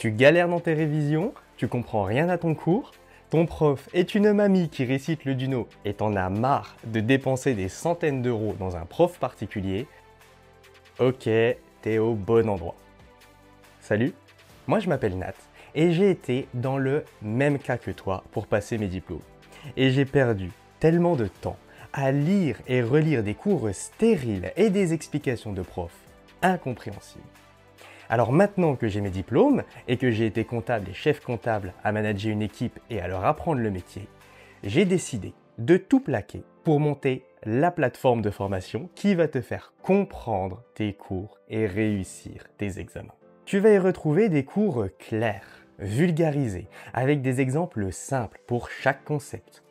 Tu galères dans tes révisions, tu comprends rien à ton cours, ton prof est une mamie qui récite le Duno et t'en as marre de dépenser des centaines d'euros dans un prof particulier. Ok, t'es au bon endroit. Salut, moi je m'appelle Nat et j'ai été dans le même cas que toi pour passer mes diplômes. Et j'ai perdu tellement de temps à lire et relire des cours stériles et des explications de profs incompréhensibles. Alors maintenant que j'ai mes diplômes et que j'ai été comptable et chef comptable à manager une équipe et à leur apprendre le métier, j'ai décidé de tout plaquer pour monter la plateforme de formation qui va te faire comprendre tes cours et réussir tes examens. Tu vas y retrouver des cours clairs, vulgarisés, avec des exemples simples pour chaque concept,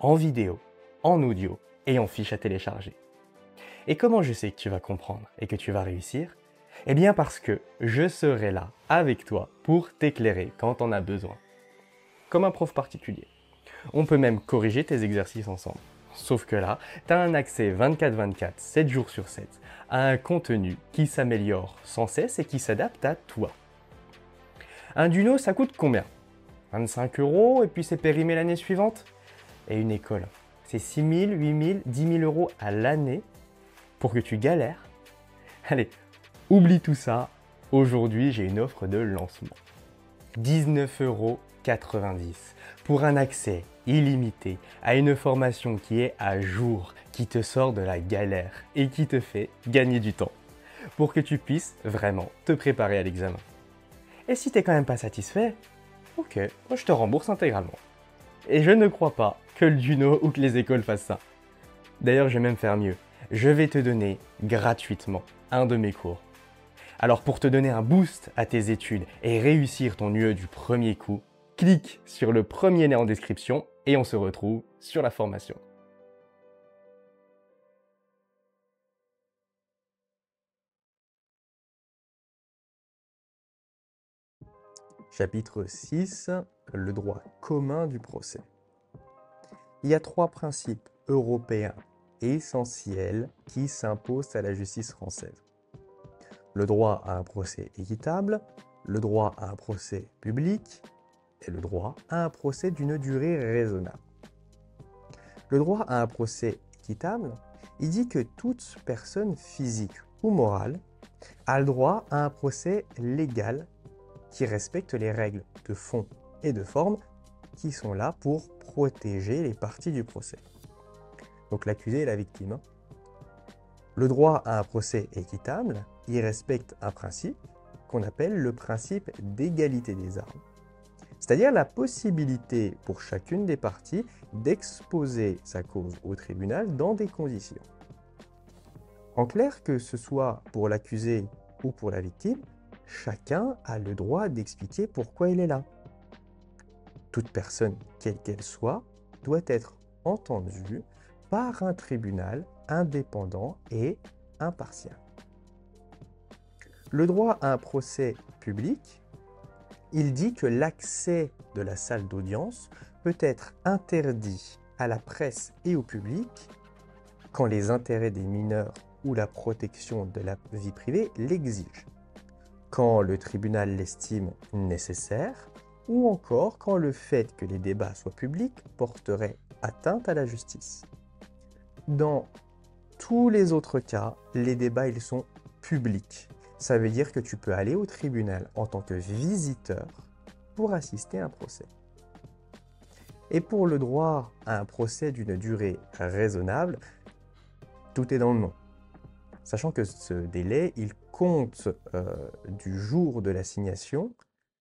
en vidéo, en audio et en fiche à télécharger. Et comment je sais que tu vas comprendre et que tu vas réussir ? Eh bien parce que je serai là avec toi pour t'éclairer quand on a besoin. Comme un prof particulier. On peut même corriger tes exercices ensemble. Sauf que là, tu as un accès 24/24, 7 jours sur 7, à un contenu qui s'améliore sans cesse et qui s'adapte à toi. Un Duno, ça coûte combien ? 25 € et puis c'est périmé l'année suivante ? Et une école, c'est 6 000, 8 000, 10 000 € à l'année pour que tu galères ? Allez, oublie tout ça, aujourd'hui j'ai une offre de lancement. 19,90 € pour un accès illimité à une formation qui est à jour, qui te sort de la galère et qui te fait gagner du temps pour que tu puisses vraiment te préparer à l'examen. Et si t'es quand même pas satisfait, ok, moi je te rembourse intégralement. Et je ne crois pas que le Duno ou que les écoles fassent ça. D'ailleurs, je vais même faire mieux. Je vais te donner gratuitement un de mes cours. Alors pour te donner un boost à tes études et réussir ton UE du premier coup, clique sur le premier lien en description et on se retrouve sur la formation. Chapitre 6, le droit commun du procès. Il y a 3 principes européens essentiels qui s'imposent à la justice française. Le droit à un procès équitable, le droit à un procès public et le droit à un procès d'une durée raisonnable. Le droit à un procès équitable, il dit que toute personne physique ou morale a le droit à un procès légal qui respecte les règles de fond et de forme qui sont là pour protéger les parties du procès. Donc l'accusé et la victime. Le droit à un procès équitable, il respecte un principe qu'on appelle le principe d'égalité des armes. C'est-à-dire la possibilité pour chacune des parties d'exposer sa cause au tribunal dans des conditions. En clair, que ce soit pour l'accusé ou pour la victime, chacun a le droit d'expliquer pourquoi il est là. Toute personne, quelle qu'elle soit, doit être entendue par un tribunal indépendant et impartial. Le droit à un procès public, il dit que l'accès de la salle d'audience peut être interdit à la presse et au public quand les intérêts des mineurs ou la protection de la vie privée l'exigent, quand le tribunal l'estime nécessaire ou encore quand le fait que les débats soient publics porterait atteinte à la justice. Dans tous les autres cas, les débats ils sont publics. Ça veut dire que tu peux aller au tribunal en tant que visiteur pour assister à un procès. Et pour le droit à un procès d'une durée raisonnable, tout est dans le nom. Sachant que ce délai, il compte du jour de l'assignation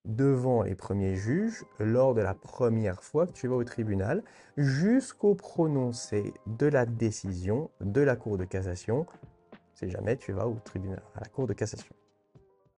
devant les premiers juges lors de la première fois que tu vas au tribunal jusqu'au prononcé de la décision de la Cour de cassation, si jamais tu vas au tribunal, à la Cour de cassation.